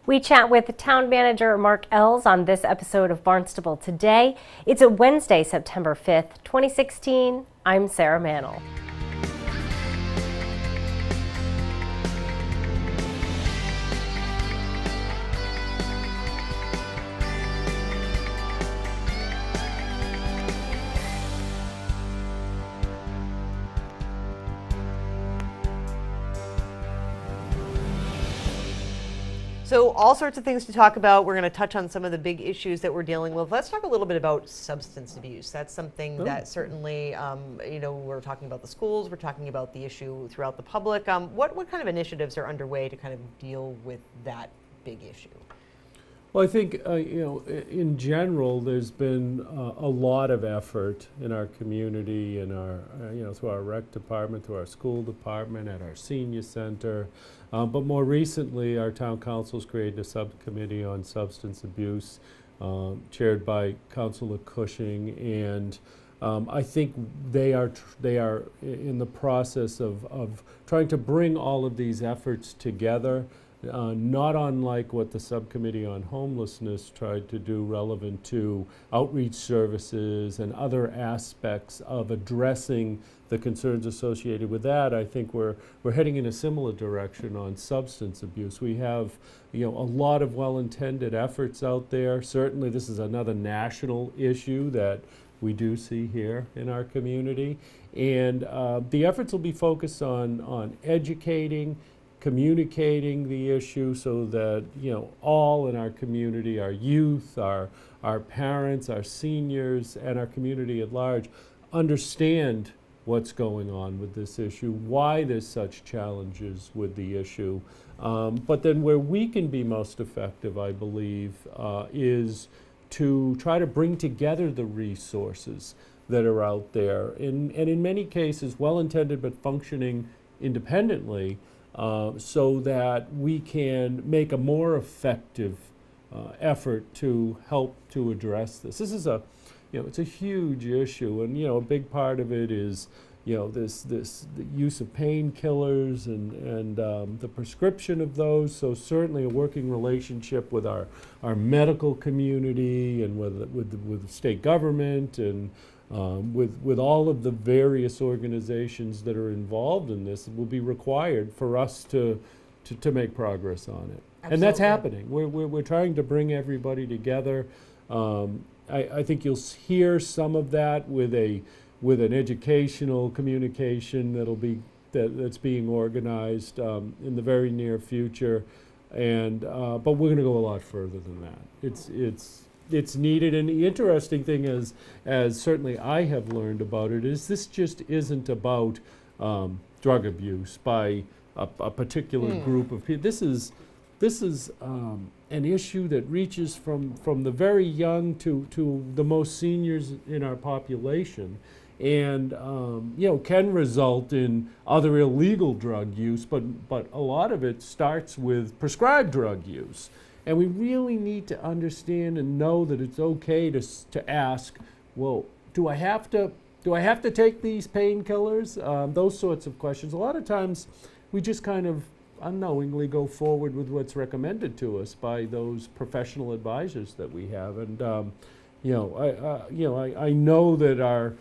We chat with Town Manager Mark Ells on this episode of Barnstable Today. It's a Wednesday, September 5th, 2016. I'm Sarah Mantle. So all sorts of things to talk about. We're going to touch on some of the big issues that we're dealing with. Let's talk a little bit about substance abuse. That's something that certainly, we're talking about the schools, we're talking about the issue throughout the public. What kind of initiatives are underway to kind of deal with that big issue? Well, I think, in general, there's been a lot of effort in our community, in our, through our rec department, through our school department, at our senior center. But more recently, our town council's created a subcommittee on substance abuse, chaired by Councilor Cushing, and I think they are in the process of trying to bring all of these efforts together. Not unlike what the subcommittee on homelessness tried to do, relevant to outreach services and other aspects of addressing the concerns associated with that. I think we're heading in a similar direction on substance abuse. We have, a lot of well-intended efforts out there. Certainly, this is another national issue that we do see here in our community, and the efforts will be focused on educating, communicating the issue so that all in our community, our youth, our parents, our seniors, and our community at large understand what's going on with this issue, why there's such challenges with the issue. But then where we can be most effective, I believe, is to try to bring together the resources that are out there, and in many cases well-intended but functioning independently, so that we can make a more effective effort to help to address this. This is it's a huge issue, and a big part of it is the use of painkillers and the prescription of those. So certainly a working relationship with our medical community and with the state government and with all of the various organizations that are involved in this will be required for us to make progress on it. Absolutely. And that's happening. We're trying to bring everybody together. I think you'll hear some of that with an educational communication that's being organized in the very near future, and but we're going to go a lot further than that. It's needed, and the interesting thing is, as certainly I have learned about it, is this just isn't about drug abuse by a particular group of people. This is an issue that reaches from the very young to the most seniors in our population, and can result in other illegal drug use, but a lot of it starts with prescribed drug use. And we really need to understand and know that it's okay to ask, well, do I have to take these painkillers? Those sorts of questions. A lot of times we just kind of unknowingly go forward with what's recommended to us by those professional advisors that we have. And I know that our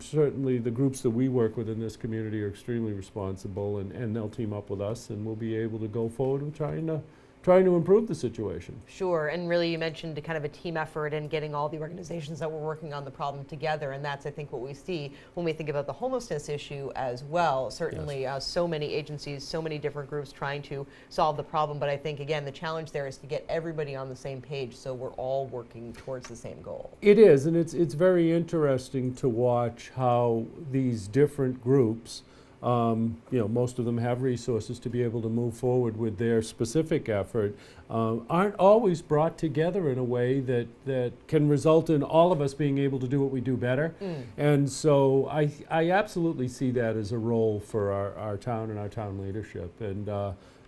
certainly the groups that we work with in this community are extremely responsible, and they'll team up with us, and we'll be able to go forward with trying to improve the situation. Sure, and really you mentioned kind of a team effort and getting all the organizations that were working on the problem together, and that's, I think, what we see when we think about the homelessness issue as well. Certainly, yes. So many agencies, so many different groups trying to solve the problem, but I think, again, the challenge there is to get everybody on the same page so we're all working towards the same goal. It is, and it's very interesting to watch how these different groups, most of them have resources to be able to move forward with their specific effort, aren't always brought together in a way that can result in all of us being able to do what we do better. And so I absolutely see that as a role for our town and our town leadership, and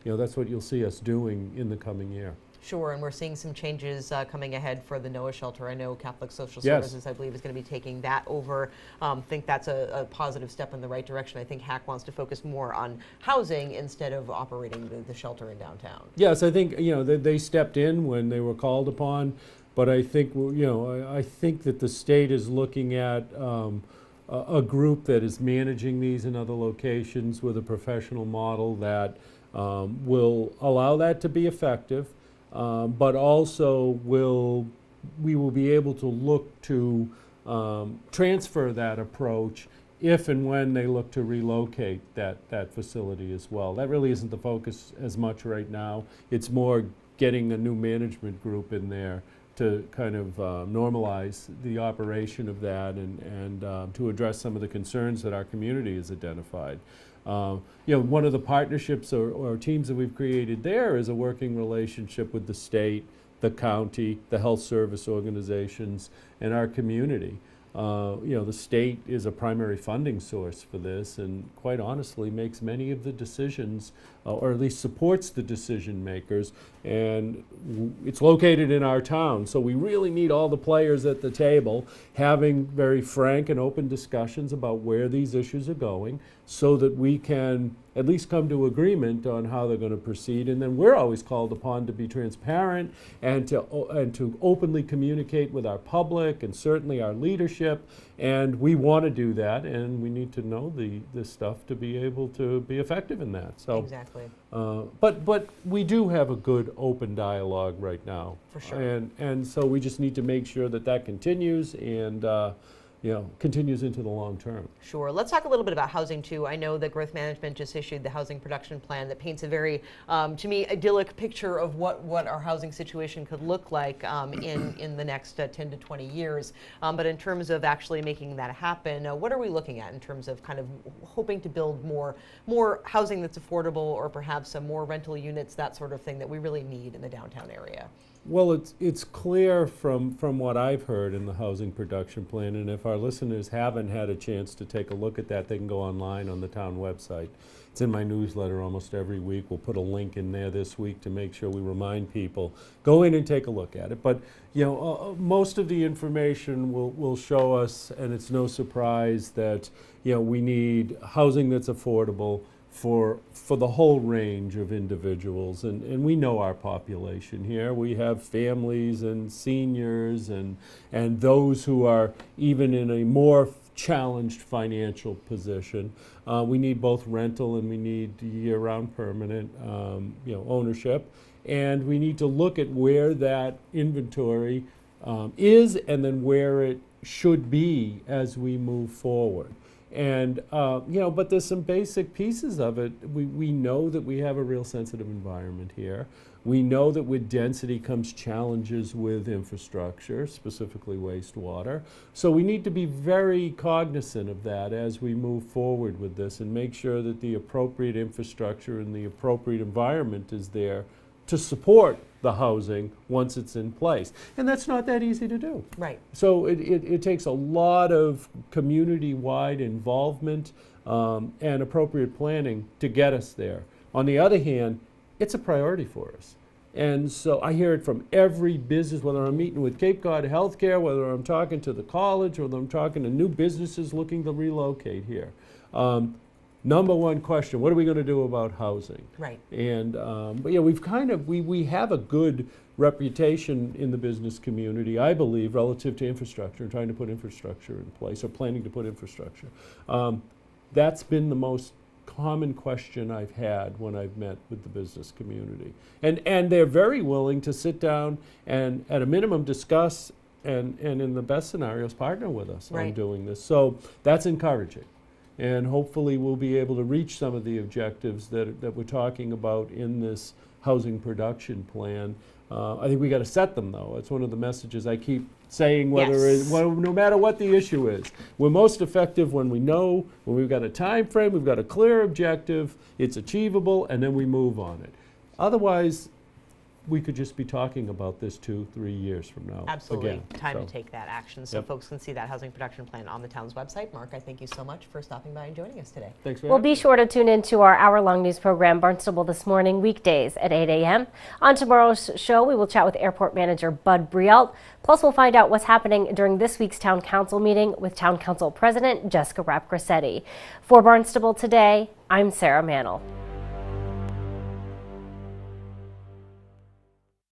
that's what you'll see us doing in the coming year. Sure, and we're seeing some changes coming ahead for the NOAA shelter. I know Catholic Social Yes. Services, I believe, is going to be taking that over. Think that's a positive step in the right direction. I think HAC wants to focus more on housing instead of operating the shelter in downtown. Yes, I think, they stepped in when they were called upon, but I think, I think that the state is looking at a group that is managing these in other locations with a professional model that will allow that to be effective, but also we will be able to look to transfer that approach if and when they look to relocate that facility as well. That really isn't the focus as much right now. It's more getting a new management group in there to kind of normalize the operation of that and to address some of the concerns that our community has identified. One of the partnerships or teams that we've created there is a working relationship with the state, the county, the health service organizations, and our community. The state is a primary funding source for this and quite honestly makes many of the decisions or at least supports the decision makers, and it's located in our town, so we really need all the players at the table having very frank and open discussions about where these issues are going so that we can at least come to agreement on how they're going to proceed. And then we're always called upon to be transparent and to openly communicate with our public and certainly our leadership, and we want to do that, and we need to know this stuff to be able to be effective in that. So Exactly. But we do have a good open dialogue right now. For sure. And so we just need to make sure that continues and continues into the long term. Sure. Let's talk a little bit about housing too. I know that Growth Management just issued the housing production plan that paints a very, to me, idyllic picture of what our housing situation could look like in the next 10 to 20 years. But in terms of actually making that happen, what are we looking at in terms of kind of hoping to build more housing that's affordable, or perhaps some more rental units, that sort of thing that we really need in the downtown area? Well, it's clear from what I've heard in the housing production plan, and if our listeners haven't had a chance to take a look at that, they can go online on the town website. It's in my newsletter almost every week. We'll put a link in there this week to make sure we remind people. Go in and take a look at it. But most of the information will show us, and it's no surprise that we need housing that's affordable for the whole range of individuals, and we know our population here. We have families and seniors and those who are even in a more challenged financial position. We need both rental and we need year-round permanent ownership, and we need to look at where that inventory is and then where it should be as we move forward. And, but there's some basic pieces of it. We know that we have a real sensitive environment here. We know that with density comes challenges with infrastructure, specifically wastewater. So we need to be very cognizant of that as we move forward with this and make sure that the appropriate infrastructure and the appropriate environment is there to support the housing once it's in place. And that's not that easy to do. Right. So it takes a lot of community-wide involvement and appropriate planning to get us there. On the other hand, it's a priority for us. And so I hear it from every business, whether I'm meeting with Cape Cod Healthcare, whether I'm talking to the college, or whether I'm talking to new businesses looking to relocate here. Number one question, what are we going to do about housing? Right. And but we have a good reputation in the business community, I believe, relative to infrastructure and trying to put infrastructure in place or planning to put infrastructure. That's been the most common question I've had when I've met with the business community. And they're very willing to sit down and at a minimum discuss and in the best scenarios partner with us on doing this. So that's encouraging. And hopefully we'll be able to reach some of the objectives that we're talking about in this housing production plan. I think we got to set them, though. It's one of the messages I keep saying, no matter what the issue is. We're most effective when we've got a time frame, we've got a clear objective, it's achievable, and then we move on it. Otherwise, we could just be talking about this 2-3 years from now. Absolutely. Again. Time So, to take that action so Yep. folks can see that housing production plan on the town's website. Mark, I thank you so much for stopping by and joining us today. Thanks for Well, having be me. sure to tune in to our hour-long news program, Barnstable This Morning, weekdays at 8 a.m. On tomorrow's show, we will chat with Airport Manager Bud Brialt. Plus, we'll find out what's happening during this week's Town Council meeting with Town Council President Jessica Rapp-Grassetti. For Barnstable Today, I'm Sarah Mannel.